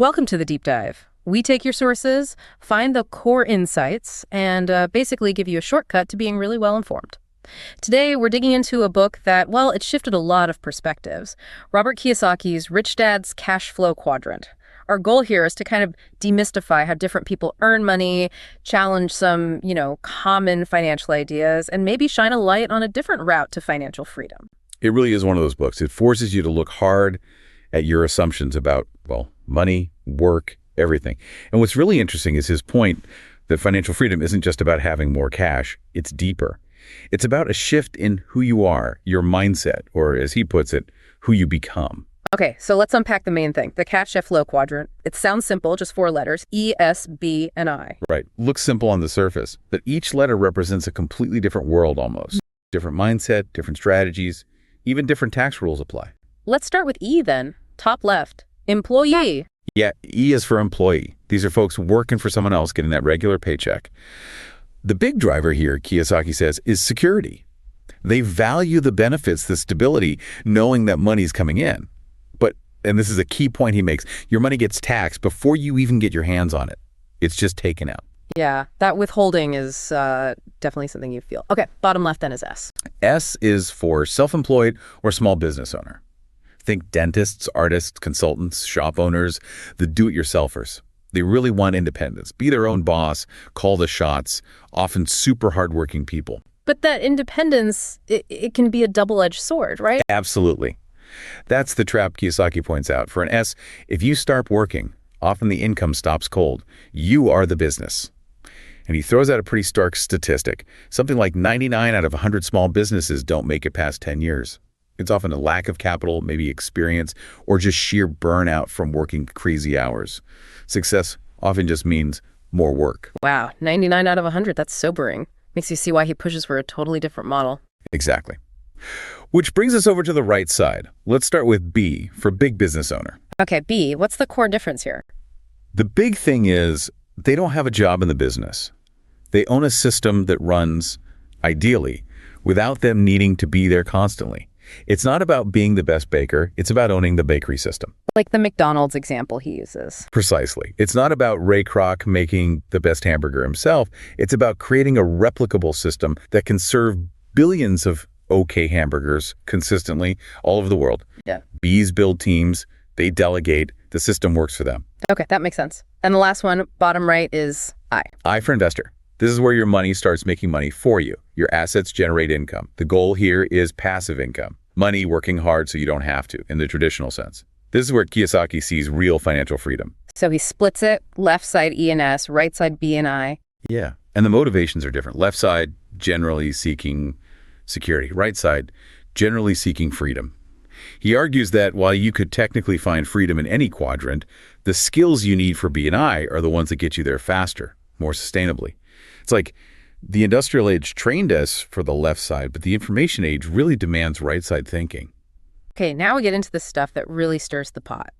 Welcome to the deep dive. We take your sources, find the core insights, and basically give you a shortcut to being really well informed. Today, we're digging into a book that, well, it shifted a lot of perspectives. Robert Kiyosaki's Rich Dad's Cash Flow Quadrant. Our goal here is to kind of demystify how different people earn money, challenge some, common financial ideas, and maybe shine a light on a different route to financial freedom. It really is one of those books. It forces you to look hard at your assumptions about, money, work, everything. And what's really interesting is his point that financial freedom isn't just about having more cash. It's deeper. It's about a shift in who you are, your mindset, or as he puts it, who you become. Okay, so let's unpack the main thing, the CASHFLOW Quadrant. It sounds simple, just 4 letters, E, S, B, and I. Right. Looks simple on the surface, but each letter represents a completely different world almost. Different mindset, different strategies, even different tax rules apply. Let's start with E then. Top left, employee. Yeah, E is for employee. These are folks working for someone else, getting that regular paycheck. The big driver here, Kiyosaki says, is security. They value the benefits, the stability, knowing that money's coming in. But, and this is a key point he makes, your money gets taxed before you even get your hands on it. It's just taken out. Yeah, that withholding is definitely something you feel. Okay, bottom left then is S. S is for self-employed or small business owner. Think dentists, artists, consultants, shop owners, the do-it-yourselfers. They really want independence, be their own boss, call the shots, often super hardworking people. But that independence, it can be a double-edged sword, right? Absolutely. That's the trap Kiyosaki points out. For an S, if you start working, often the income stops cold. You are the business. And he throws out a pretty stark statistic. Something like 99 out of 100 small businesses don't make it past 10 years. It's often a lack of capital, maybe experience, or just sheer burnout from working crazy hours. Success often just means more work. Wow, 99 out of 100, that's sobering. Makes you see why he pushes for a totally different model. Exactly. Which brings us over to the right side. Let's start with B, for big business owner. Okay, B, what's the core difference here? The big thing is they don't have a job in the business. They own a system that runs, ideally, without them needing to be there constantly. It's not about being the best baker. It's about owning the bakery system. Like the McDonald's example he uses. Precisely. It's not about Ray Kroc making the best hamburger himself. It's about creating a replicable system that can serve billions of okay hamburgers consistently all over the world. Yeah. Bees build teams. They delegate. The system works for them. Okay, that makes sense. And the last one, bottom right, is I. I for investor. This is where your money starts making money for you. Your assets generate income. The goal here is passive income. Money working hard so you don't have to, in the traditional sense. This is where Kiyosaki sees real financial freedom. So he splits it, left side E and S, right side B and I. Yeah, and the motivations are different. Left side, generally seeking security. Right side, generally seeking freedom. He argues that while you could technically find freedom in any quadrant, the skills you need for B and I are the ones that get you there faster, more sustainably. It's like the industrial age trained us for the left side, but the information age really demands right side thinking. Okay, now we get into the stuff that really stirs the pot.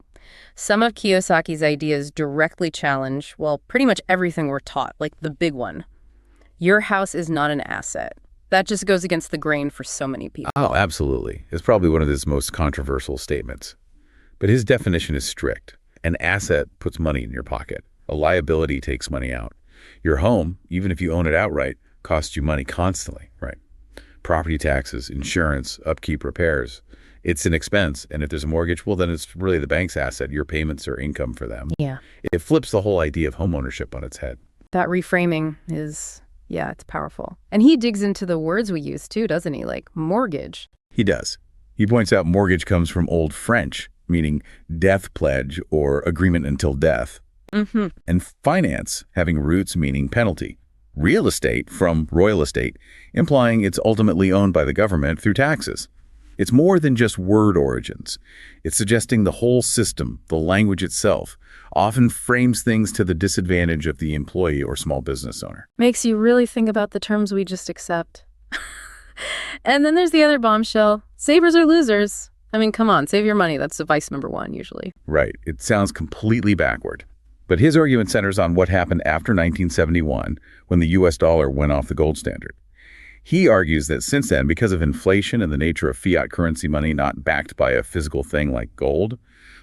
Some of Kiyosaki's ideas directly challenge, pretty much everything we're taught, like the big one. Your house is not an asset. That just goes against the grain for so many people. Oh, absolutely. It's probably one of his most controversial statements. But his definition is strict. An asset puts money in your pocket. A liability takes money out. Your home, even if you own it outright, costs you money constantly, right? Property taxes, insurance, upkeep, repairs. It's an expense. And if there's a mortgage, well, then it's really the bank's asset. Your payments are income for them. Yeah. It flips the whole idea of homeownership on its head. That reframing is, it's powerful. And he digs into the words we use too, doesn't he? Like mortgage. He does. He points out mortgage comes from Old French, meaning death pledge or agreement until death. Mm-hmm. And finance having roots meaning penalty. Real estate from royal estate, implying it's ultimately owned by the government through taxes. It's more than just word origins. It's suggesting the whole system, the language itself, often frames things to the disadvantage of the employee or small business owner. Makes you really think about the terms we just accept. And then there's the other bombshell. Savers or losers. I mean, come on, save your money. That's advice number 1 usually. Right. It sounds completely backward. But his argument centers on what happened after 1971 when the US dollar went off the gold standard. He argues that since then, because of inflation and the nature of fiat currency money not backed by a physical thing like gold,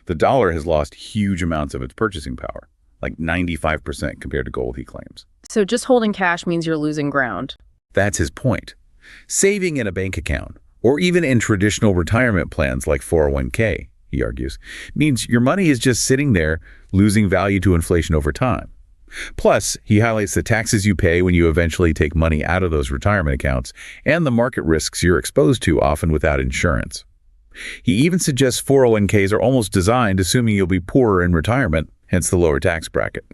The dollar has lost huge amounts of its purchasing power, like 95% compared to gold, he claims. So just holding cash means you're losing ground. That's his point. Saving in a bank account, or even in traditional retirement plans like 401k, he argues, means your money is just sitting there, losing value to inflation over time. Plus, he highlights the taxes you pay when you eventually take money out of those retirement accounts and the market risks you're exposed to, often without insurance. He even suggests 401ks are almost designed assuming you'll be poorer in retirement, hence the lower tax bracket.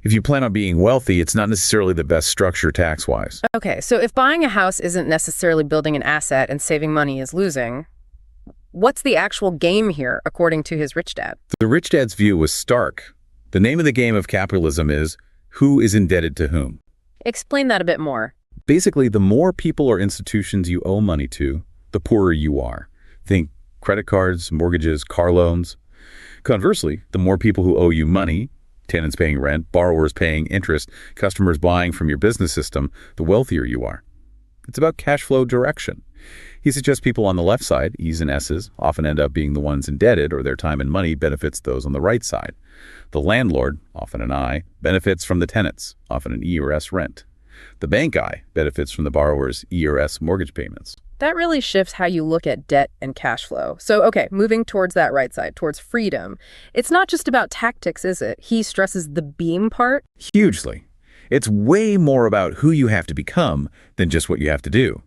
If you plan on being wealthy, it's not necessarily the best structure tax-wise. Okay, so if buying a house isn't necessarily building an asset and saving money is losing, what's the actual game here, according to his rich dad? The rich dad's view was stark. The name of the game of capitalism is who is indebted to whom. Explain that a bit more. Basically, the more people or institutions you owe money to, the poorer you are. Think credit cards, mortgages, car loans. Conversely, the more people who owe you money, tenants paying rent, borrowers paying interest, customers buying from your business system, the wealthier you are. It's about cash flow direction. He suggests people on the left side, E's and S's, often end up being the ones indebted, or their time and money benefits those on the right side. The landlord, often an I, benefits from the tenants, often an E or S rent. The bank I benefits from the borrower's E or S mortgage payments. That really shifts how you look at debt and cash flow. So, okay, moving towards that right side, towards freedom. It's not just about tactics, is it? He stresses the being part. Hugely. It's way more about who you have to become than just what you have to do.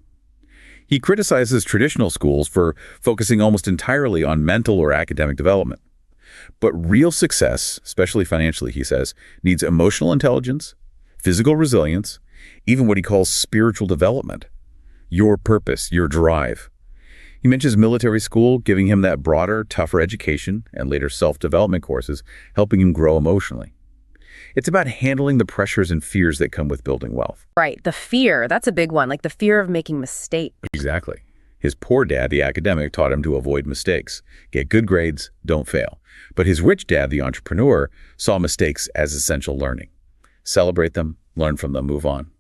He criticizes traditional schools for focusing almost entirely on mental or academic development. But real success, especially financially, he says, needs emotional intelligence, physical resilience, even what he calls spiritual development. Your purpose, your drive. He mentions military school, giving him that broader, tougher education, and later self-development courses, helping him grow emotionally. It's about handling the pressures and fears that come with building wealth. Right, the fear, that's a big one, like the fear of making mistakes. Exactly. His poor dad, the academic, taught him to avoid mistakes. Get good grades, don't fail. But his rich dad, the entrepreneur, saw mistakes as essential learning. Celebrate them, learn from them, move on.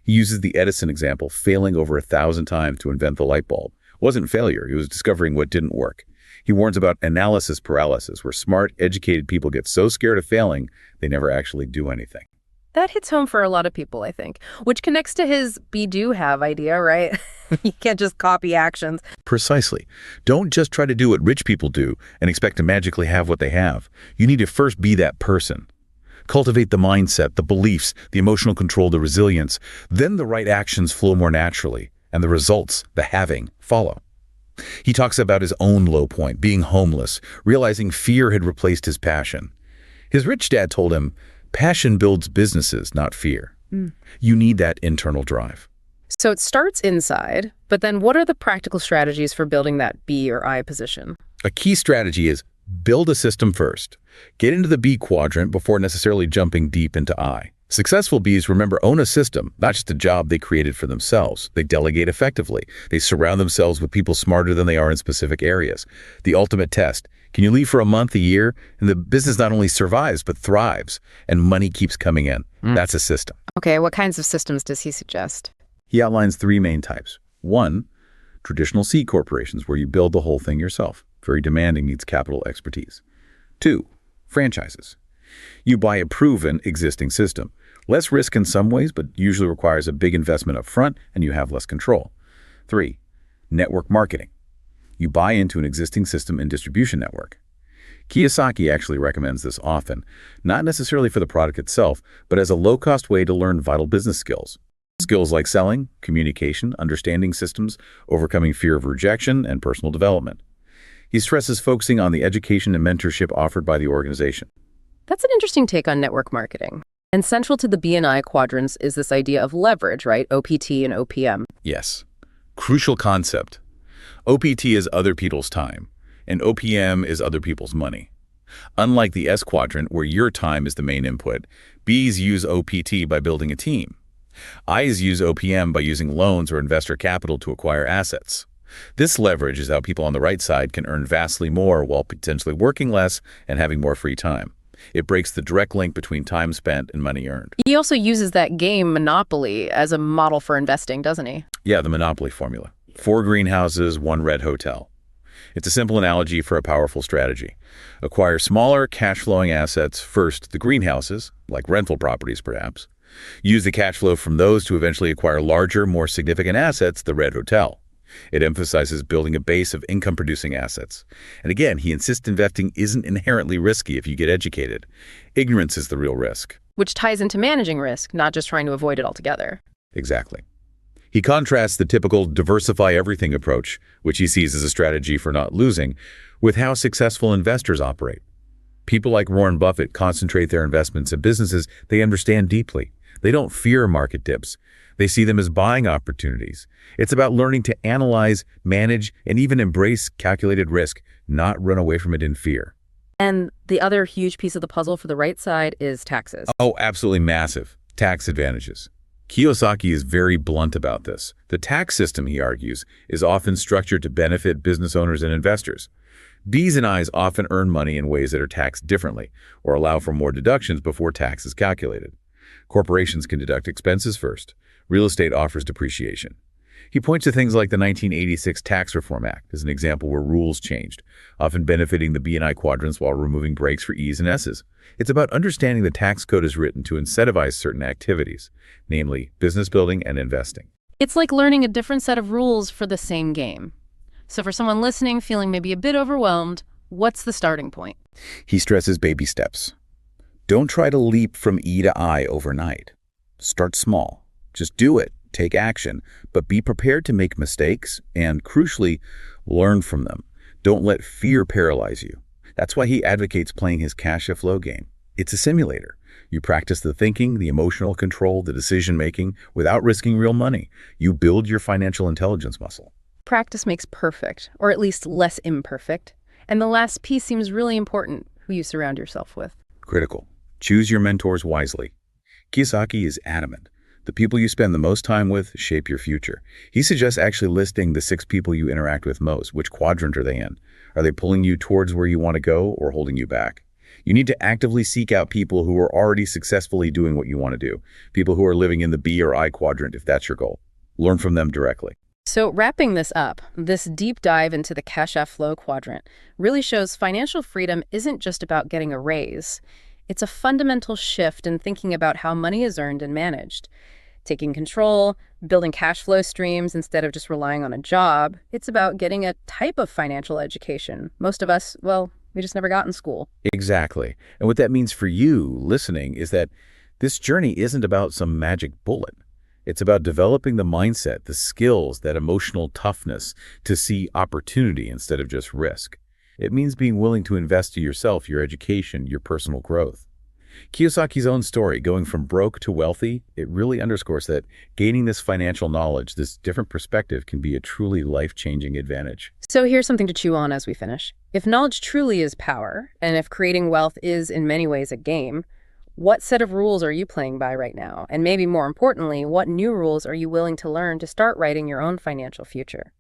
He uses the Edison example, failing over 1,000 times to invent the light bulb. It wasn't failure, he was discovering what didn't work. He warns about analysis paralysis, where smart, educated people get so scared of failing, they never actually do anything. That hits home for a lot of people, I think, which connects to his be-do-have idea, right? You can't just copy actions. Precisely. Don't just try to do what rich people do and expect to magically have what they have. You need to first be that person. Cultivate the mindset, the beliefs, the emotional control, the resilience. Then the right actions flow more naturally, and the results, the having, follow. He talks about his own low point, being homeless, realizing fear had replaced his passion. His rich dad told him, passion builds businesses, not fear. You need that internal drive. So it starts inside, but then what are the practical strategies for building that B or I position? A key strategy is build a system first. Get into the B quadrant before necessarily jumping deep into I. Successful Bs, remember, own a system, not just a job they created for themselves. They delegate effectively. They surround themselves with people smarter than they are in specific areas. The ultimate test. Can you leave for a month, a year, and the business not only survives, but thrives, and money keeps coming in? That's a system. Okay, what kinds of systems does he suggest? He outlines 3 main types. 1, traditional C corporations, where you build the whole thing yourself. Very demanding, needs capital expertise. 2, franchises. You buy a proven existing system. Less risk in some ways, but usually requires a big investment up front, and you have less control. 3, network marketing. You buy into an existing system and distribution network. Kiyosaki actually recommends this often, not necessarily for the product itself, but as a low-cost way to learn vital business skills. Skills like selling, communication, understanding systems, overcoming fear of rejection, and personal development. He stresses focusing on the education and mentorship offered by the organization. That's an interesting take on network marketing. And central to the B and I quadrants is this idea of leverage, right? OPT and OPM. Yes. Crucial concept. OPT is other people's time, and OPM is other people's money. Unlike the S quadrant, where your time is the main input, Bs use OPT by building a team. Is use OPM by using loans or investor capital to acquire assets. This leverage is how people on the right side can earn vastly more while potentially working less and having more free time. It breaks the direct link between time spent and money earned. He also uses that game Monopoly as a model for investing, doesn't he? Yeah, the Monopoly formula. 4 greenhouses, 1 red hotel. It's a simple analogy for a powerful strategy. Acquire smaller, cash-flowing assets first, the greenhouses, like rental properties perhaps. Use the cash flow from those to eventually acquire larger, more significant assets, the red hotel. It emphasizes building a base of income-producing assets. And again, he insists investing isn't inherently risky if you get educated. Ignorance is the real risk. Which ties into managing risk, not just trying to avoid it altogether. Exactly. He contrasts the typical diversify everything approach, which he sees as a strategy for not losing, with how successful investors operate. People like Warren Buffett concentrate their investments in businesses they understand deeply. They don't fear market dips. They see them as buying opportunities. It's about learning to analyze, manage, and even embrace calculated risk, not run away from it in fear. And the other huge piece of the puzzle for the right side is taxes. Oh, absolutely massive. Tax advantages. Kiyosaki is very blunt about this. The tax system, he argues, is often structured to benefit business owners and investors. B's and I's often earn money in ways that are taxed differently or allow for more deductions before tax is calculated. Corporations can deduct expenses first. Real estate offers depreciation. He points to things like the 1986 Tax Reform Act as an example where rules changed, often benefiting the B and I quadrants while removing breaks for E's and S's. It's about understanding the tax code is written to incentivize certain activities, namely business building and investing. It's like learning a different set of rules for the same game. So for someone listening feeling maybe a bit overwhelmed, what's the starting point? He stresses baby steps. Don't try to leap from E to I overnight. Start small. Just do it. Take action, but be prepared to make mistakes and, crucially, learn from them. Don't let fear paralyze you. That's why he advocates playing his cash flow game. It's a simulator. You practice the thinking, the emotional control, the decision-making without risking real money. You build your financial intelligence muscle. Practice makes perfect, or at least less imperfect. And the last piece seems really important, who you surround yourself with. Critical. Choose your mentors wisely. Kiyosaki is adamant. The people you spend the most time with shape your future. He suggests actually listing the 6 people you interact with most. Which quadrant are they in? Are they pulling you towards where you want to go or holding you back? You need to actively seek out people who are already successfully doing what you want to do. People who are living in the B or I quadrant if that's your goal. Learn from them directly. So wrapping this up, this deep dive into the CASHFLOW Quadrant really shows financial freedom isn't just about getting a raise. It's a fundamental shift in thinking about how money is earned and managed. Taking control, building cash flow streams instead of just relying on a job. It's about getting a type of financial education. Most of us, well, we just never got in school. Exactly. And what that means for you listening is that this journey isn't about some magic bullet. It's about developing the mindset, the skills, that emotional toughness to see opportunity instead of just risk. It means being willing to invest in yourself, your education, your personal growth. Kiyosaki's own story, going from broke to wealthy, it really underscores that gaining this financial knowledge, this different perspective, can be a truly life-changing advantage. So here's something to chew on as we finish. If knowledge truly is power, and if creating wealth is in many ways a game, what set of rules are you playing by right now? And maybe more importantly, what new rules are you willing to learn to start writing your own financial future?